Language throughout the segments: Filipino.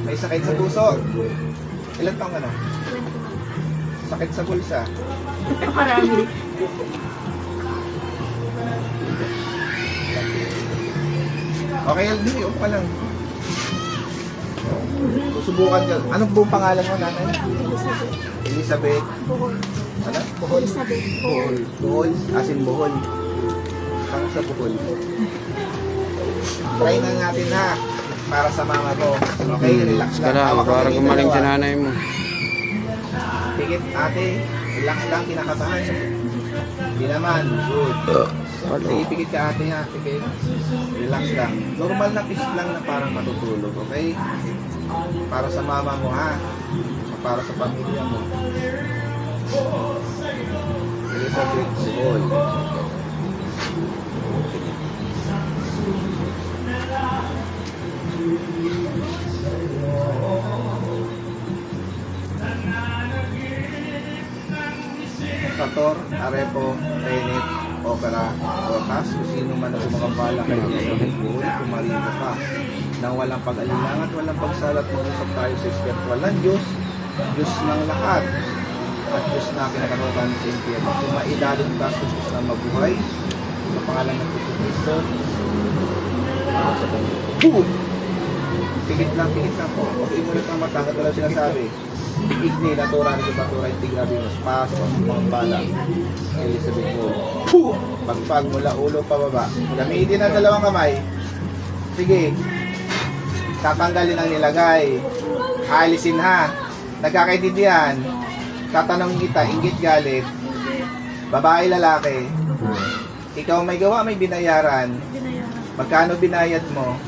May sakit sa puso. Ilan taong ka na? Sakit sa bulsa. Marami. Okay, LD, upo ka lang. Susubukan ka. Anong buong pangalan mo, nanay? Elizabeth. Buhol. Ano? Buhol? Elizabeth. Buhol. Buhol? Asin buhol. Saan sa buhol? Try na natin ha. Para sa mama mo. Okay, relax lang. Hawak ka Para ng gumaling sa dalawa. nanay mo. Pikit, ate. Relax lang, kinakabahan. Hindi naman. Good. Sige, pikit ka ate ha. Pikit. Relax lang. Normal na pisit lang na parang matutulog. Okay? Para sa mama mo ha. Para sa pamilya mo. Elizabeth Buhol. Sator, Arepo, Renit, Opera, Rotas, kung sino man ang gumagambala kay Elizabeth Buhol, pumarito ka. Nang walang pag-alilangan at walang pagsalat, mag-usap tayo sa espiritual ng Diyos, Diyos ng lahat, at Diyos na kinakaroon sa impyerno. Kung maidalog ka sa Diyos na mabuhay, sa pangalan ng Kristo, sa Boom! Pigit lang po. Huwag imulit ang mata, katulad sinasabi. Igni, natura, nito batura, integrabinos, paso, mga bala. Elizabeth Buhol. Pagpag mula ulo pababa. Gamitin ang dalawang kamay. Sige. Tatanggalin ang nilagay. Alisin ha. Nagkakaintindihan. Tatanungin kita, inggit galit. Babae, lalaki. Ikaw may gawa, may binayaran. Magkano binayad mo?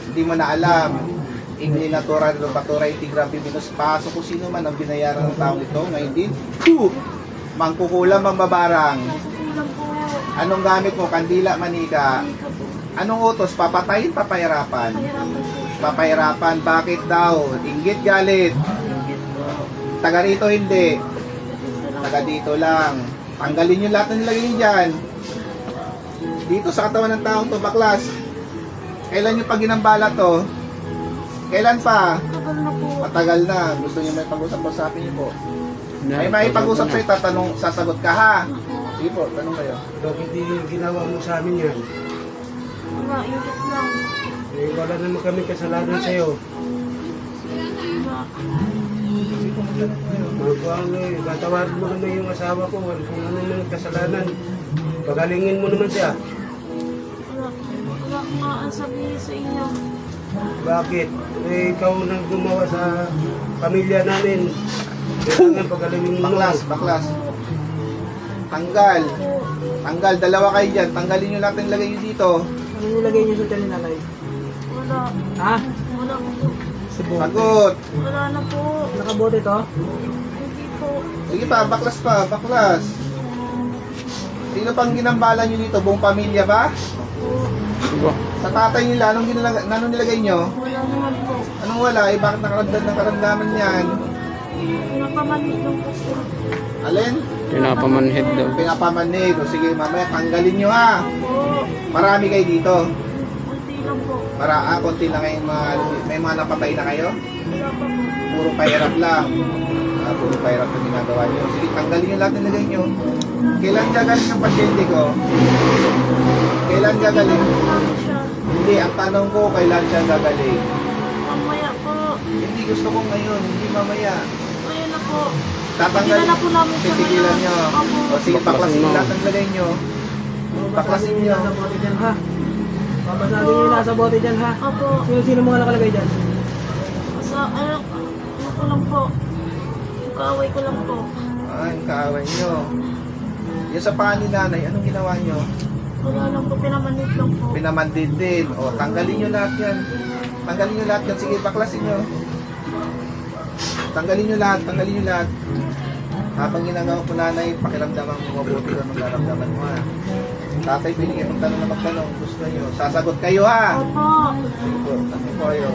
Hindi mo na alam. Igni natura nito patura integrabi minus paso kung sino man ang binayaran ng taong ito. Ngayon din, mangkukulam ang babarang. Anong gamit mo? Kandila, manika. Anong utos? Papatayin, papahirapan? Papahirapan. Bakit daw? Inggit, galit. Taga rito hindi. Taga dito lang. Tanggalin yung lahat ng nilagay niyo dyan. Dito sa katawan ng taong to, baklas. Kailan yung pag ginambala to? Kailan pa? Matagal na. Gusto niyo may pag-usap po sa akin niyo po. May pag-usap sa'yo, tatanong, sasagot ka ha? Sige po, tanong kayo. Dok, hindi ginawa mo sa amin yan. Wala, ingat lang. Eh, wala naman kami kasalanan sa'yo. Magkuhan eh, tatawarin mo naman yung asawa ko. Kung ano naman kasalanan, pagalingin mo naman siya. Wala nga ang sabihin sa inyo. Bakit? Eh, ikaw nang gumawa sa pamilya namin. Kailangan pagalingin mo naman. Baklas. Tanggal. Tanggal, dalawa kayo dyan. Tanggalin nyo lahat ng lagay nyo dito. Ano nilagay niyo sa tiyan ni nanay? Wala. Ha? Wala po. Sagot. Wala na po. Nakabote to? Hindi po. Sige pa, baklas. Sino pang ginambala nyo dito? Buong pamilya ba? Po. Sa tatay nila, anong nilagay nyo? Wala naman po. Anong wala? Eh, bakit nakaramdam ng karamdaman yan? Napamanit lang po po. Alin? Pinapamanhid daw. Pinapamanid. O sige, mamaya, tanggalin nyo ha. Po. Marami kayo dito. Kunti lang po. Konti lang kayong may mga napatay na kayo? Wala pa po. Puro pahirap lang. Puro pahirap na ginagawa nyo. Sige, tanggalin nyo lahat ng lagay nyo. Kailan gagaling ang pasyente ko? Kailan gagaling? Namin siya. Hindi, ang tanong ko, kailan siya gagaling? Mamaya po. Hindi, gusto ko ngayon, hindi mamaya. Ayun na po. Tatanggalin. Tigilan na po namin siya Titigilan nyo. Opo. O sige, baklasin mo. lahat ng lagay nyo. Baklasin nyo. Nasa bote dyan, ha? Papasabi niyo yung nasa bote dyan, ha? Opo. Sino mga nakalagay dyan? Ano ko lang po. Yung kaaway ko lang po. Ay, kaaway nyo. Yung sa pangalan ni nanay, anong ginawa nyo? Wala lang po. Pinamanit lang po. Pinamandid din. O, tanggalin nyo lahat yan. Tanggalin nyo lahat yan. Sige, baklasin nyo. Tanggalin nyo lahat. Habang ginagawa ko nanay, pakiramdaman mo mabuti kung anong nararamdaman mo ha. Tatay, binigyan ng tanong na magtanong. Gusto nyo. Sasagot kayo ha. Opo. Sige po, tanong po kayo.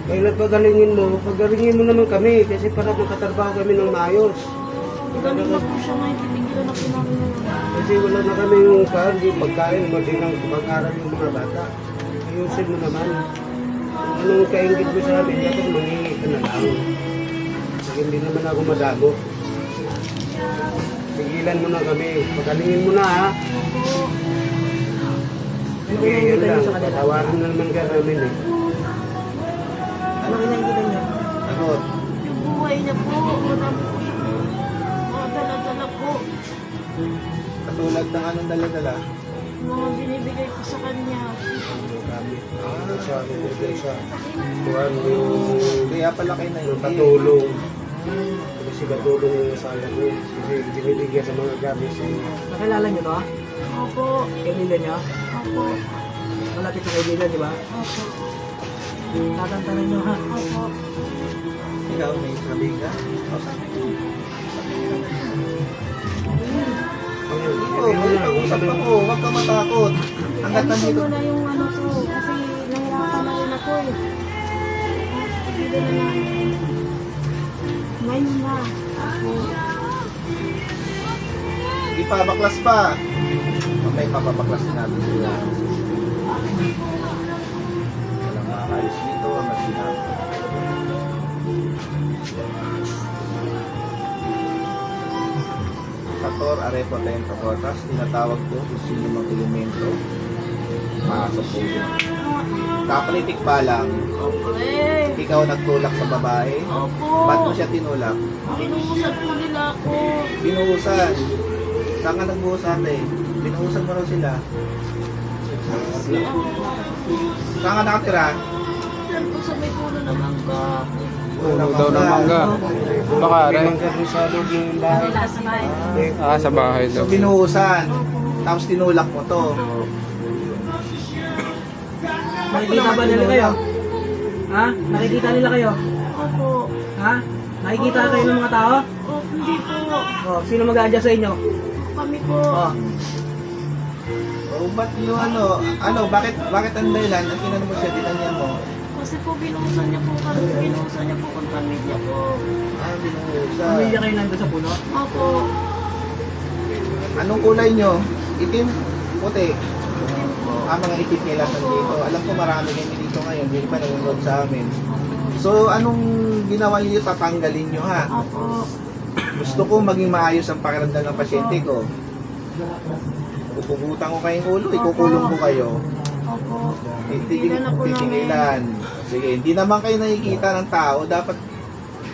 Kailan pagalingin mo naman kami kasi para makatrabaho kami ng maayos. Galing na po siya ngayon. Titigilan na po namin ngayon. Kasi wala na kami yung pagkain, hindi pagkain, hindi lang pag-aral yung mga bata. ayusin mo naman. Anong kaingit mo sa amin, dapat mangingi ka na lang. Kasi hindi naman ako madamo. Tigilan mo na kami. Pagalingin mo na ha. Sige, yun lang. Tawaran na naman ka namin eh. Ano kinakita niyo? Sagot. Yung buhay niya po, marami po yung mga dala-dala po. Katulad ng anong dala-dala. Mga binibigay ko sa kanya. Kami. Siya, bibigay siya. Kuhan mo yung Kaya pala kayo na yun. katulong. Kasi katulong yung asawa ko. Kasi binibigyan sa mga gamit sa inyo. Nakilala niyo to? Opo, Kaibigan niyo? opo, Malapit na kaibigan, di ba? opo, Tatantanan niyo ha. opo. Ikaw may sabi ka? Oo, may pag-usap ako. Huwag ka matakot. Hanggat Ayusin nandito. mo na yung ano ko, kasi nahirapan na rin ako eh. Dito na namin. Ngayon na. Ako. Hindi pa, baklas pa. Mamay papabaklas din natin sila. Walang makakayos dito. Ang sinabi. Tator, arepo, ten, tator. Tapos tinatawag ko kung sino mga elemento. Pasok po yun. Kapolitik pa lang, Okay. ikaw nagtulak sa babae. Opo. Ba't mo siya tinulak? Binuhusan po nila ako. Binuhusan. Saan ka nagbuhusan eh? Binuhusan mo raw sila. Saan ka nakatira? Diyan po sa may puno ng mangga. Puno daw ng mangga. Baka May rin. mangga rin sa loob ng bahay. Sa bahay. Ah, sa bahay So daw. binuhusan. Tapos tinulak mo to. Nakikita ba nila kayo? Ha? Nakikita nila kayo? Opo. Ha? Nakikita kayo ng mga tao? Oh, hindi po. Oh, sino mag-a-adjust sa inyo? Kami po. Oh, O ba't yung bakit ang dahilan? Ang kinano mo siya, tinanya mo? Kasi po binuhusan niya po kami. Binuhusan niya po kung pamilya ko. Ah, binuhusan. pamilya kayo nandun sa puno? Opo. Anong kulay nyo? Itim? Puti? Hindi po. Ah, mga itim nila nandito. Alam ko marami kayo dito ngayon. Hindi pa nanonood sa amin. So, anong ginawa niyo? Tatanggalin nyo ha? Opo. Gusto ko maging maayos ang pakiramdam ng pasyente ko. Pupugutan ko kayong ulo, ikukulong ko kayo. Opo. Titigilan Tigilan na po namin. titigilan. Sige, hindi naman kayo nakikita ng tao, dapat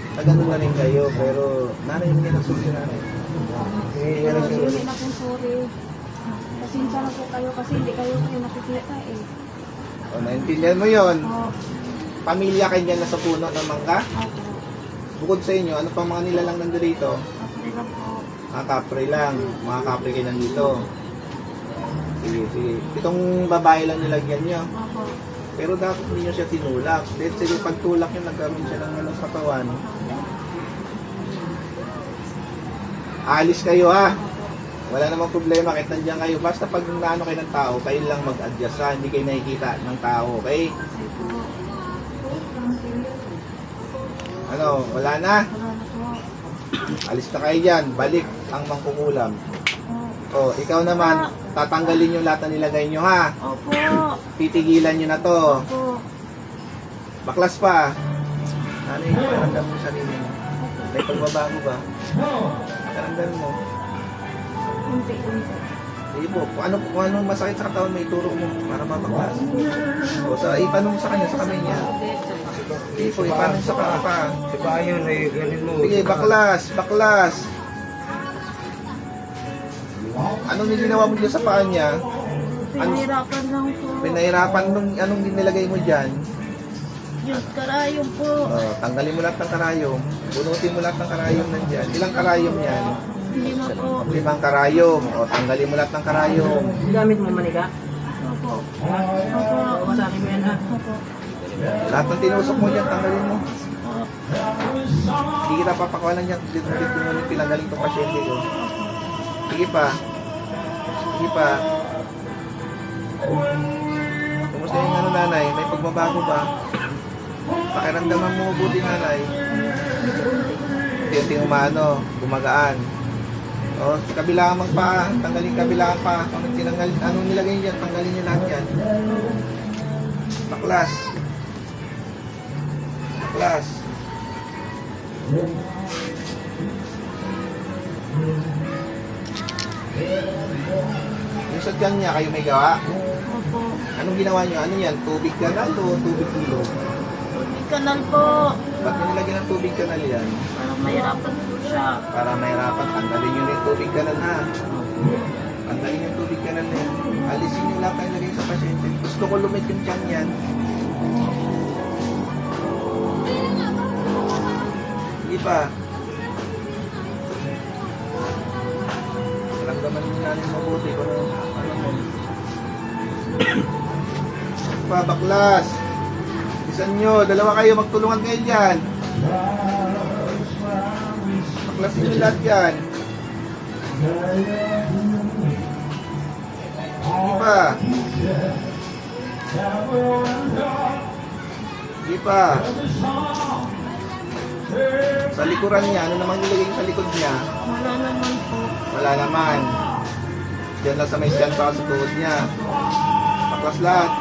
na ganun na rin kayo. Pero nanay hindi na susi nanay. Eh, yan ang Sorry sinabi. na po, sorry. Pasensya na po kayo kasi hindi kayo nakikita eh. O, naintindihan mo yon. Opo. Pamilya kayo dyan na sa puno ng mangga. Opo. Bukod sa inyo, ano pang mga nilalang nandito? Okay lang po. Mga kapre lang. Mga kapre kayo nandito. Sige, sige. Itong babae lang nilagyan nyo. Opo. Pero dapat hindi nyo siya tinulak. Dahil sige, pagtulak nyo, nagkaroon siya ng ano, katawan. Alis kayo ha. Wala namang problema kahit nandiyan kayo. Basta pag naano kayo ng tao, kayo lang mag-adjust ha. Hindi kayo nakikita ng tao, okay? Sige po. Ano, wala na? Wala na po. Alis na kayo dyan. Balik ang mangkukulam. Opo. O, ikaw naman, tatanggalin yung lahat na nilagay nyo ha. Opo. Titigilan nyo na to. Opo. Baklas pa. Ano yung pakiramdam mo sa sarili mo? May pagbabago ba? Pakiramdam mo? Unti-unti. Sige po, kung ano masakit sa katawan, may turo mo para mabaklas. O, ipanong sa kanya, sa kamay niya. Sige po, ipanong sa pa. Si Bayon ay ganin mo. Sige, baklas, baklas. Anong ginawa mo dyan sa paa niya? Pinahirapan lang po. Pinahirapan anong nilagay mo dyan? Yung karayong po. O, tanggalin mo lahat ng karayom. Bunutin mo lahat ng karayom nandyan. Ilang karayom yan? Hindi na po. 5 karayom. O, tanggalin mo lahat ng karayom. Gamit mo manika? Opo. Ha? Opo. Masaki mo yan ha? Opo. Lahat ng tinusok mo dyan, tanggalin mo. Opo. Hindi kita papakawalan dyan. Dito mo yung pinagaling itong pasyente ko. Sige pa. Sige pa. Kumusta yung ano nanay? May pagbabago ba? Pakiramdaman mo mabuti nanay. Unti-unti umano, gumagaan. O, sa kabilang paa, tanggalin kabilang paa. Pag tinanggal, anong nilagay niyan, tanggalin niyo lahat yan. Baklas. Baklas. Yung sa tiyan niya, kayo may gawa? Opo. Anong ginawa niyo? Ano yan? Tubig kanal o tubig ilog? Tubig kanal po. Ba't niyo nilagyan ng tubig kanal yan? Parang mahirapan po siya. Para mahirapan, tanggalin niyo na yung tubig kanal ha. Tanggalin yung tubig kanal na yan. Alisin niyo lang kayo lagay sa pasyente. Gusto ko lumit yung tiyan yan. Hindi pa. Naramdaman niyo namin mabuti kung ano mo. Pa, baklas. Isan nyo, dalawa kayo, magtulungan kayo dyan. Baklasin nyo lahat yan. Hindi pa. Hindi pa. Sa likuran niya, ano naman nilagay sa likod niya? Wala naman po. Wala naman. Diyan lang sa may stand pa sa tuhod niya. Baklas lahat.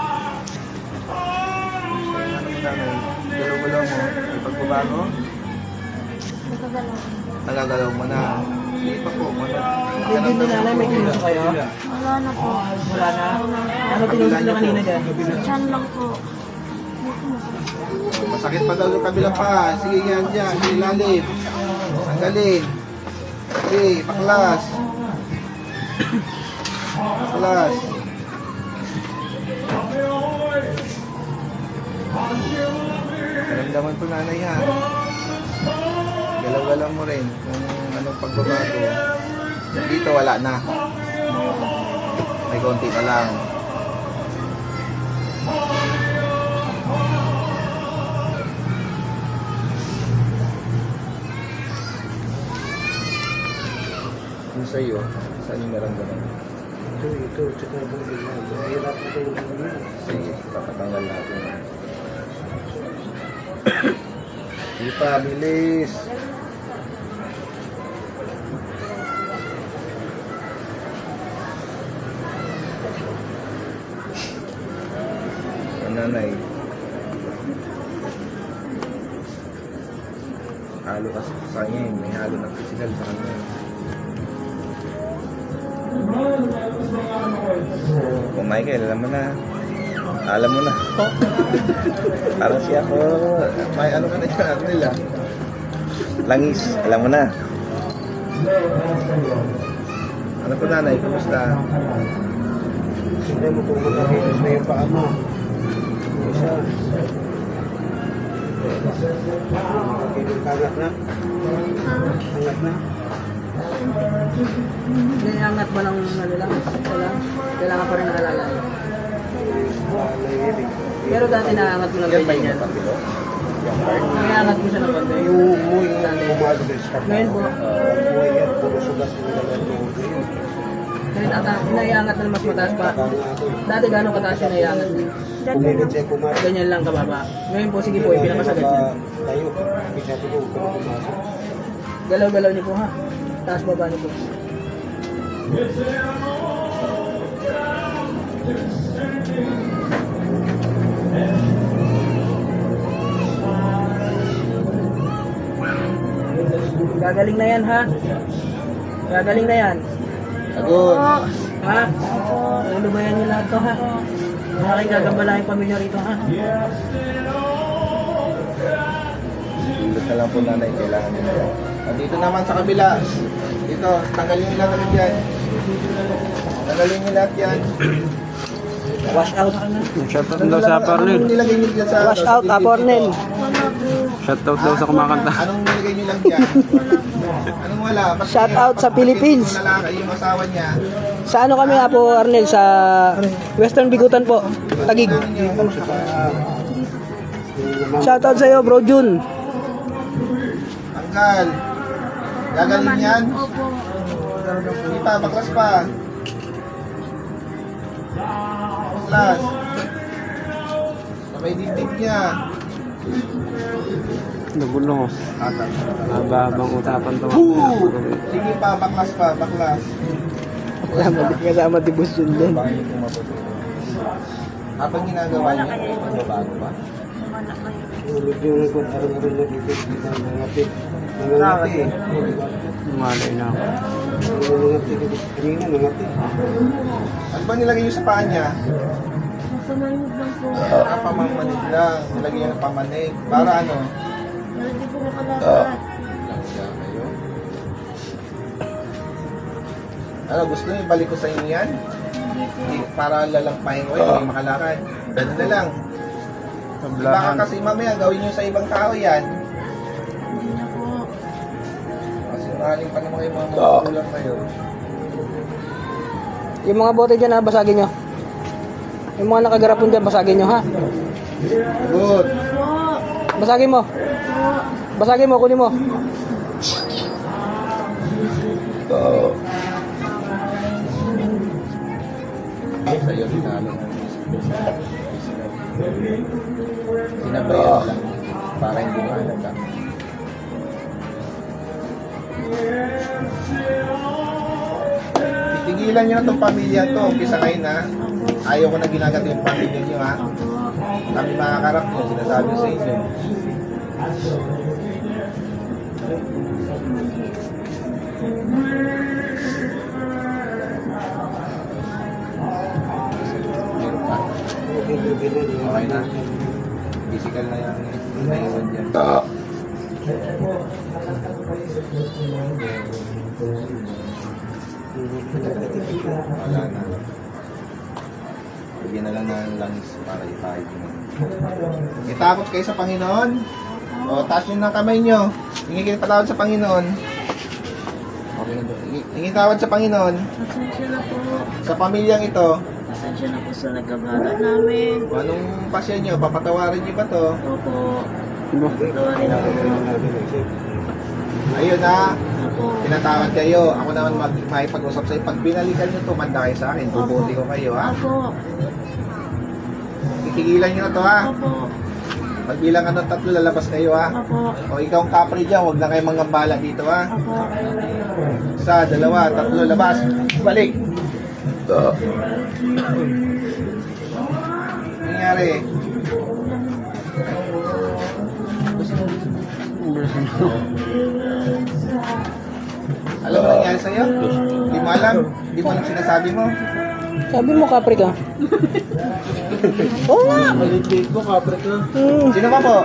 Ano mo namin? Galaw-galaw mo. May pagbabago? Nagagalaw. Nagagalaw mo na. Sige pa po. Hindi mo nanay, may kilos kayo? Wala na po. Wala na. Ano tinulog na kanina dyan? Diyan lang po. Masakit pa daw yung kabila pa. Sige yan dyan. Sige lalim. Tanggalin. Sige, baklas. Baklas. Naramdaman po nanay ha. Galaw-galaw mo rin kung anong pagbabago. Dito wala na. May konti na lang. Yung sa'yo, saan yung naramdaman? Ito, tsaka ito. Mahirap ito yung Sige, papatanggal natin. Hindi pa, bilis. Ang nanay. Halo kasi sa kanya eh. May halo ng physical sa kanya. Kung Michael, alam mo na. Alam mo na. Parang siya ako. May ano ka na dyan, ano nila? Langis, alam mo na. Ano po nanay, kumusta? Hindi mo kung makakilos na yung paa mo. Isa. Makakilos ka angat na. Angat na. Nilangat ba ng ano lang? Wala. Kailangan pa rin naalala. Pero dati naangat mo lang Yan ba ganyan yung yan. kapilo? Yung part? Naangat mo siya ng konti. Yung muy umalo din sa Ngayon po, muy yan, puro sugat yung dalawa mo. kahit ata, naiangat na mas mataas pa. Dati gano'ng kataas yung naiangat mo? Kumilit siya kumain. Ganyan lang kababa. Ngayon po, sige po, ipinapasagad niya. Tayo, sabi ko, kung pumasok. Galaw-galaw niyo po ha. Taas baba niyo po. Gagaling na yan ha. Gagaling na yan. Agod. Ha? Lulubayan niyo lahat to ha. Wala kayong gagambala yung pamilya rito ha. Dito na lang po nanay, kailangan nila. Dito naman sa kabila. Dito, tanggalin nyo lahat dyan. Tanggalin nyo lahat yan. Wash out. Shoutout daw sa Parnel. Anong nilagay nyo dyan sa... Wash out, Apornel. Wala po. Shoutout daw sa kumakanta. Anong nilagay nyo lang dyan? Anong wala? Bakit Shout out sa Philippines. Yung lalaki, yung asawa niya. Sa ano kami nga po, Arnel? Sa Western Bigutan po. Tagig. Shoutout sa'yo, Bro Jun. Tanggal. Gagaling yan? Opo. Hindi pa, baklas pa. Baklas. Sabay dibdib niya. Nagulo ko. Atak. Habang usapan to. Sige pa, baklas pa, baklas. Kasama di Boss Jun din. Bakit kung mabuti? Habang ginagawa niyo, magbabago ba? Wala kayo. Medyo nagkakaroon na dito. Nangangati. Nangangati eh. Malay na ako. Nangangati. Kanina nangangati. Ano ba nilagay niyo sa paa niya? Masamayog lang po. Pamamanid lang. Nilagay niyo ng pamanig. Para ano? Hindi po makalakad. Langga kayo. Ano, gusto niyo ibalik ko sa inyo yan? Hindi po. Hindi, para lalampahin ko yun, hindi makalakad. Ganun na lang. Baka Tablahan. kasi mamaya gawin niyo sa ibang tao yan. Hindi na po. Kasi maraming pa naman kayo mga magulang kayo. Yung mga bote dyan, basagin nyo. Yung mga nakagarapon dyan, basagin nyo, ha? Good. Po. Basagin mo. Po. Basagin mo, kunin mo. Sa'yo, dinalo ng sinabayan lang para hindi mahalaga. Titigilan nyo na itong pamilya to. Umpisa kayo na. Ayaw ko na ginagat yung pamilya nyo ha. Opo. Kami makakarap nyo, sinasabi ko sa inyo. Meron pa. Okay na. Physical na yan. Naiwan dyan. Wala na. Bigyan na lang ng langis para ipahid mo. Itakot kayo sa Panginoon. O, taas nyo ng kamay nyo. Hingi kayo patawad sa Panginoon. Okay na doon. Hingi tawad sa Panginoon. Pasensya na po. Sa pamilyang ito, Pasensya na po sa nagkabalat namin. anong pasya nyo? Papatawarin nyo ba to? Opo. Ano? Tawarin na po. Ayun na. Opo. Tinatawad kayo. Ako naman makipag-usap sa'yo. Pag binalikan nyo to, manda kayo sa akin. Bubuti ko kayo, ha? Opo. Titigilan nyo na to, ha? Opo. Pagbilang ka ng 3, lalabas kayo, ha? Opo. O ikaw ang kapre dyan, huwag na kayo mangambala dito, ha? Opo. 1, 2, 3, labas. Balik. Nangyari. Alam mo nangyari sa'yo? Di mo alam? Di mo alam sinasabi mo? Sabi mo, kapre ka. Oo nga. Maligid ko, kapre ka. Hmm. Sino ba po?